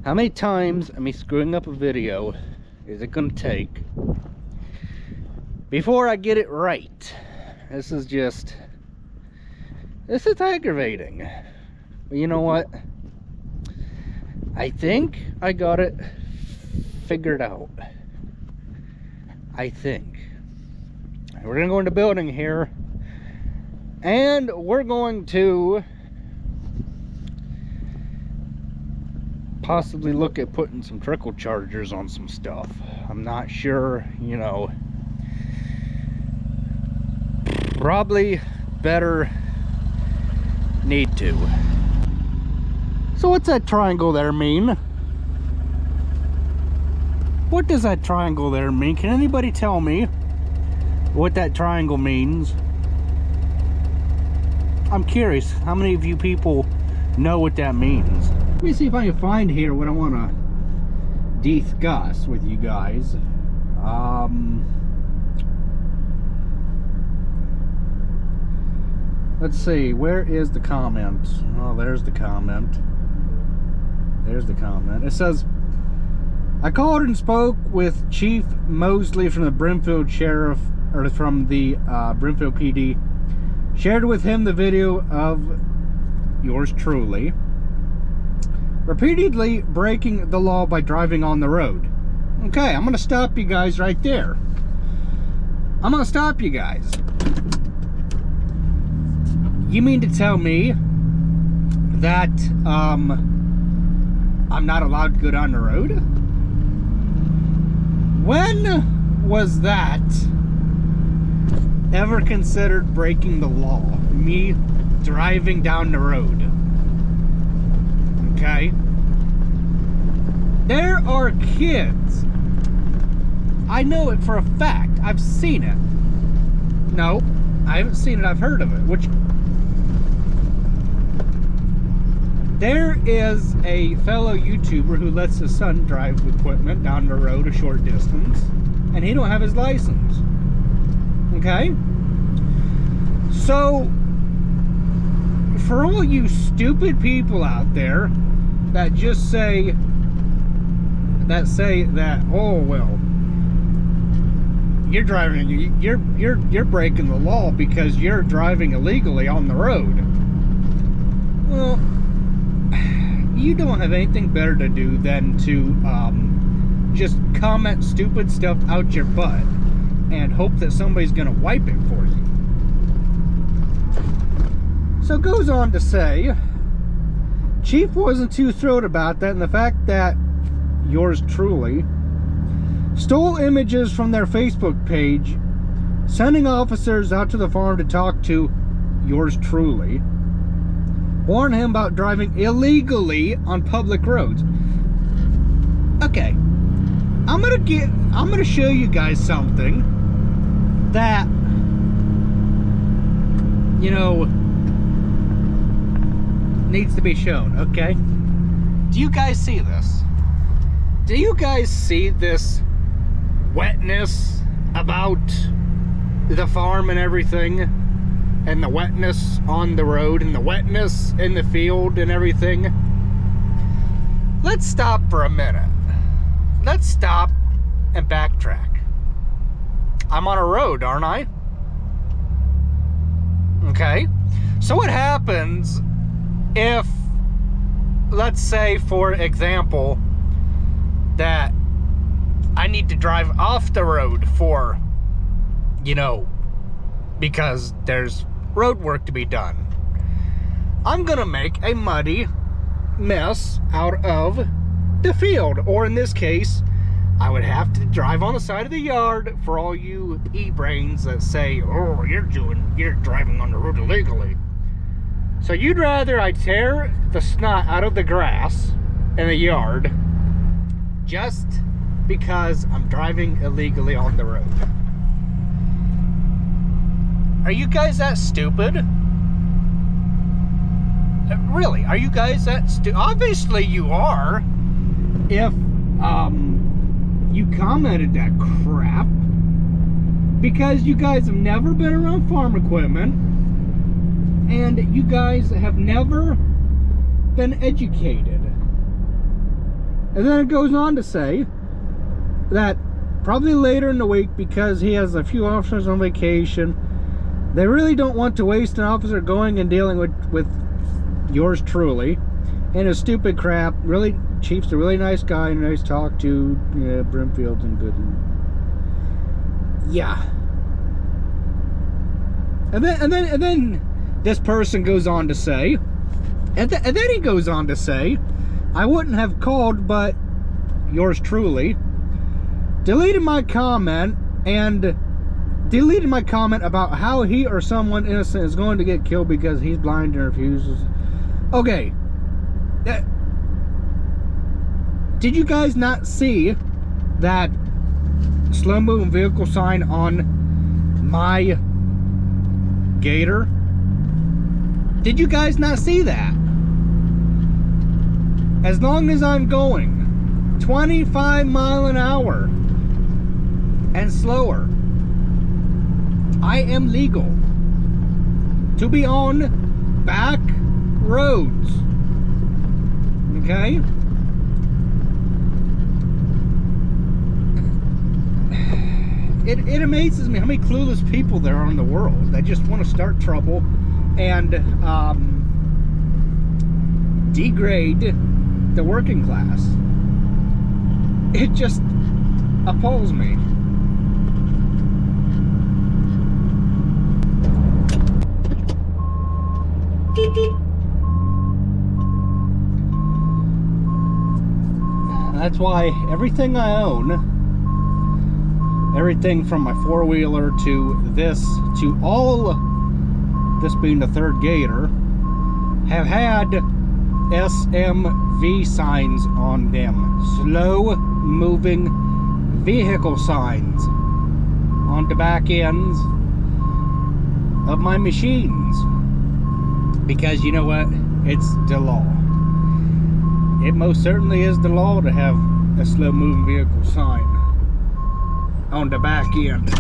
How many times me screwing up a video is it gonna take before I get it right? This is aggravating. But you know what? I think I got it figured out. I think. We're gonna go in the building here and we're going to possibly look at putting some trickle chargers on some stuff. I'm not sure, you know. Probably better need to. So what's that triangle there mean? What does that triangle there mean? Can anybody tell me what that triangle means? I'm curious, how many of you people know what that means? Let me see if I can find here what I want to discuss with you guys. Let's see, where is the comment? Oh, there's the comment. There's the comment. It says, I called and spoke with Chief Mosley from the Brimfield Sheriff, or from the Brimfield PD. Shared with him the video of yours truly repeatedly breaking the law by driving on the road. Okay, I'm gonna stop you guys right there. I'm gonna stop you guys. You mean to tell me that I'm not allowed to go down the road? When was that ever considered breaking the law? Me driving down the road. Okay? There are kids. I know it for a fact. I've seen it. No, I haven't seen it. I've heard of it. Which there is a fellow YouTuber who lets his son drive equipment down the road a short distance, and he don't have his license. Okay? So, for all you stupid people out there that just say that, oh well, you're driving, you're breaking the law because you're driving illegally on the road. Well, you don't have anything better to do than to just comment stupid stuff out your butt and hope that somebody's gonna wipe it for you. So it goes on to say, Chief wasn't too thrilled about that, and the fact that yours truly stole images from their Facebook page, sending officers out to the farm to talk to yours truly, warn him about driving illegally on public roads. Okay, I'm gonna show you guys something that, you know, needs to be shown. Okay, do you guys see this? Do you guys see this wetness about the farm and everything? And the wetness on the road and the wetness in the field and everything? Let's stop for a minute. Let's stop and backtrack. I'm on a road, aren't I? Okay. So what happens if, let's say for example, that I need to drive off the road for, you know, because there's road work to be done. I'm gonna make a muddy mess out of the field, or in this case, I would have to drive on the side of the yard. For all you e-brains that say, oh, you're driving on the road illegally. So you'd rather I tear the snot out of the grass in the yard just because I'm driving illegally on the road. Are you guys that stupid? Really, are you guys that stupid? Obviously you are. If you commented that crap, because you guys have never been around farm equipment and you guys have never been educated. And then it goes on to say that probably later in the week, because he has a few officers on vacation, they really don't want to waste an officer going and dealing with yours truly and his stupid crap. Really, Chief's a really nice guy and nice to talk to. Yeah, Brimfield's and good. Yeah. And then this person goes on to say, and then he goes on to say, I wouldn't have called, but yours truly deleted my comment about how he or someone innocent is going to get killed because he's blind and refuses. Okay. Did you guys not see that slow moving vehicle sign on my Gator? Did you guys not see that? As long as I'm going 25 miles an hour and slower, I am legal to be on back roads. Okay? It amazes me how many clueless people there are in the world that just want to start trouble and degrade the working class. It just appalls me. That's why everything I own, everything from my four-wheeler to this, to all, this being the third Gator, have had SMV signs on them. Slow moving vehicle signs on the back ends of my machines. Because you know what? It's the law. It most certainly is the law to have a slow moving vehicle sign on the back end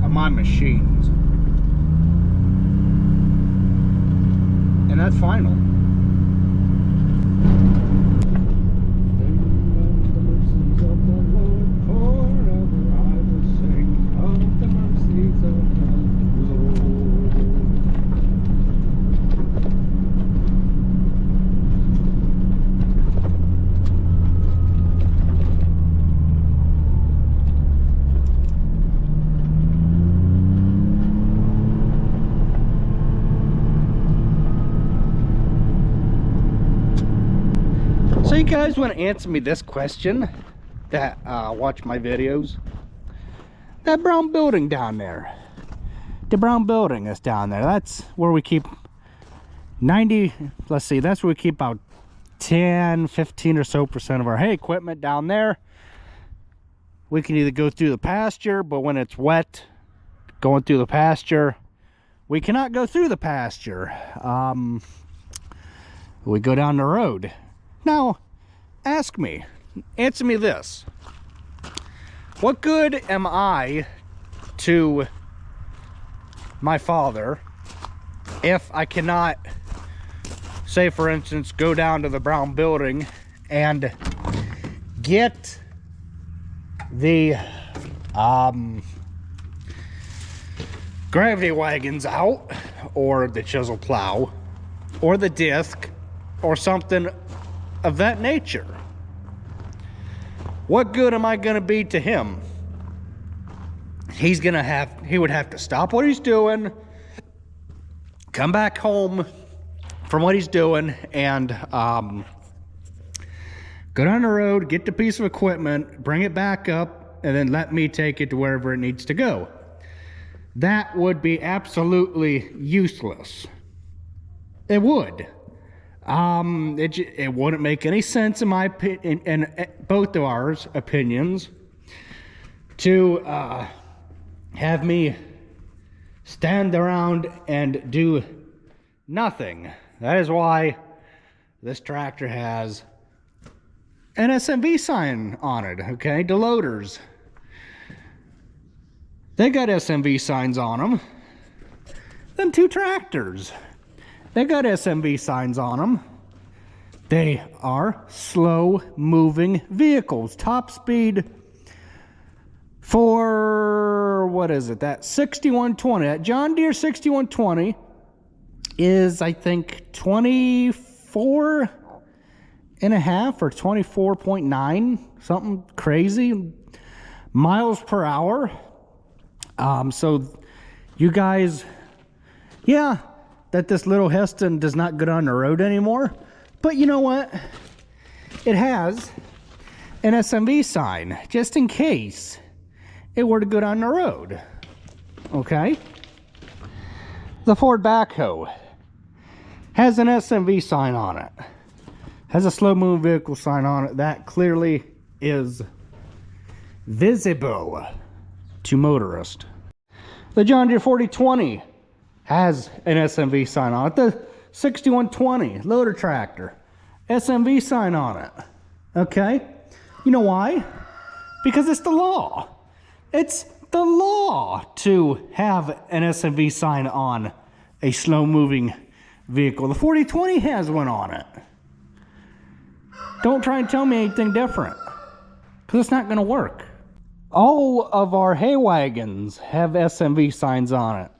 of my machines. And that's final. So you guys want to answer me this question that watch my videos? That brown building down there, the brown building that's down there, that's where we keep 90, let's see, that's where we keep about 10-15 or so % of our hay equipment down there. We can either go through the pasture, but when it's wet going through the pasture, we cannot go through the pasture. We go down the road. Now, answer me this. What good am I to my father if I cannot, say for instance, go down to the brown building and get the gravity wagons out, or the chisel plow, or the disc, or something of that nature? What good am I going to be to him? He would have to stop what he's doing, come back home from what he's doing, and go down the road, get the piece of equipment, bring it back up, and then let me take it to wherever it needs to go. That would be absolutely useless. It would. It wouldn't make any sense in my opinion, in both of our opinions, to have me stand around and do nothing. That is why this tractor has an SMV sign on it, okay? The loaders, they got SMV signs on them. Them two tractors, they got SMV signs on them. They are slow-moving vehicles. Top speed for, what is it, that 6120, that John Deere 6120 is, I think, 24 and a half or 24.9, something crazy miles per hour. So you guys, yeah, that this little Heston does not go down the road anymore, but you know what, it has an SMV sign just in case it were to go down the road. Okay, the Ford backhoe has an SMV sign on it, has a slow moving vehicle sign on it that clearly is visible to motorists. The John Deere 4020 has an SMV sign on it. The 6120 loader tractor, SMV sign on it. Okay, you know why? Because it's the law. It's the law to have an SMV sign on a slow moving vehicle. The 4020 has one on it. Don't try and tell me anything different, because it's not going to work. All of our hay wagons have SMV signs on it.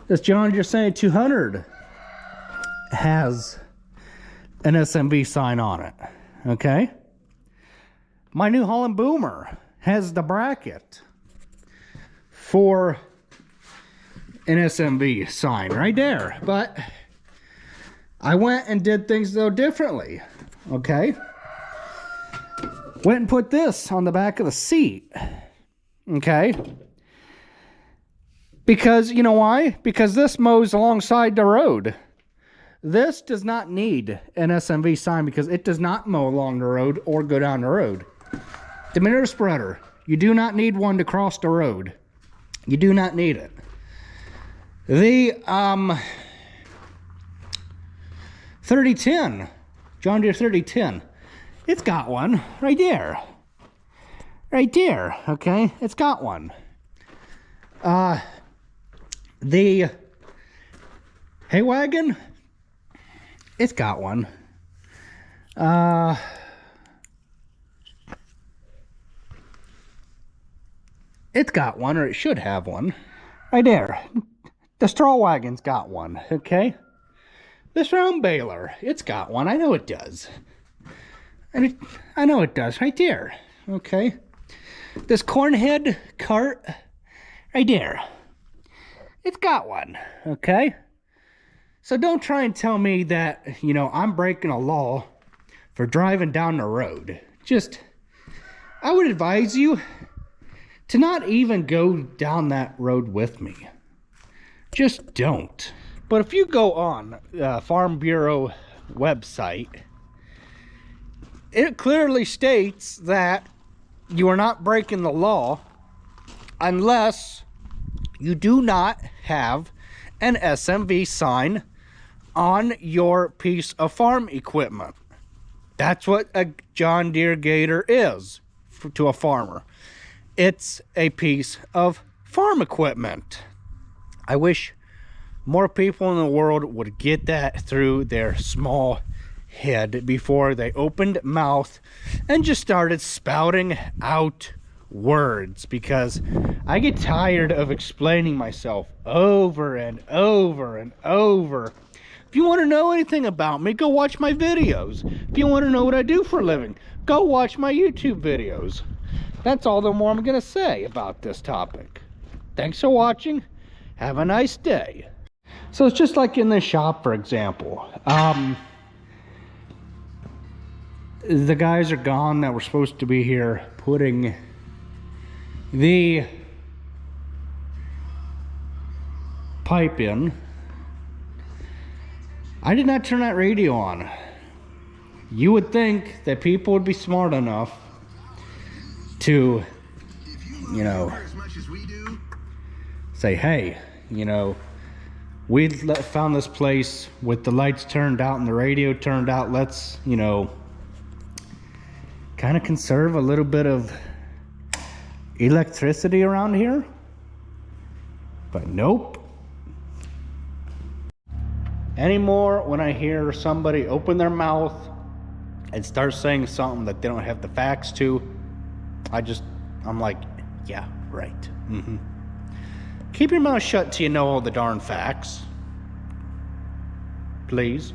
This John Deere 200 has an SMV sign on it. Okay? My New Holland Boomer has the bracket for an SMV sign right there. But I went and did things though differently. Okay? Went and put this on the back of the seat. Okay? Because, you know why? Because this mows alongside the road. This does not need an SMV sign because it does not mow along the road or go down the road. The manure spreader, you do not need one to cross the road. You do not need it. The 3010, John Deere 3010, it's got one right there. Right there, okay? It's got one. The hay wagon, it's got one. It's got one, or it should have one. Right there. The straw wagon's got one, okay? This round baler, it's got one. I know it does. And I know it does, right there. Okay. This cornhead cart, right there. It's got one, okay? So don't try and tell me that, you know, I'm breaking a law for driving down the road. Just, I would advise you to not even go down that road with me. Just don't. But if you go on Farm Bureau website, it clearly states that you are not breaking the law unless you do not have an SMV sign on your piece of farm equipment. That's what a John Deere Gator is to a farmer. It's a piece of farm equipment. I wish more people in the world would get that through their small head before they opened mouth and just started spouting out words, because I get tired of explaining myself over and over and over. If you want to know anything about me, go watch my videos. If you want to know what I do for a living, go watch my YouTube videos. That's all the more I'm going to say about this topic. Thanks for watching. Have a nice day. So it's just like in the shop, for example. The guys are gone that were supposed to be here putting the pipe in. I did not turn that radio on. You would think that people would be smart enough to, you know, say, hey, you know, we found this place with the lights turned out and the radio turned out. Let's, you know, kind of conserve a little bit of electricity around here. But nope. Anymore, when I hear somebody open their mouth and start saying something that they don't have the facts to, I'm like, yeah, right. Keep your mouth shut till you know all the darn facts. Please.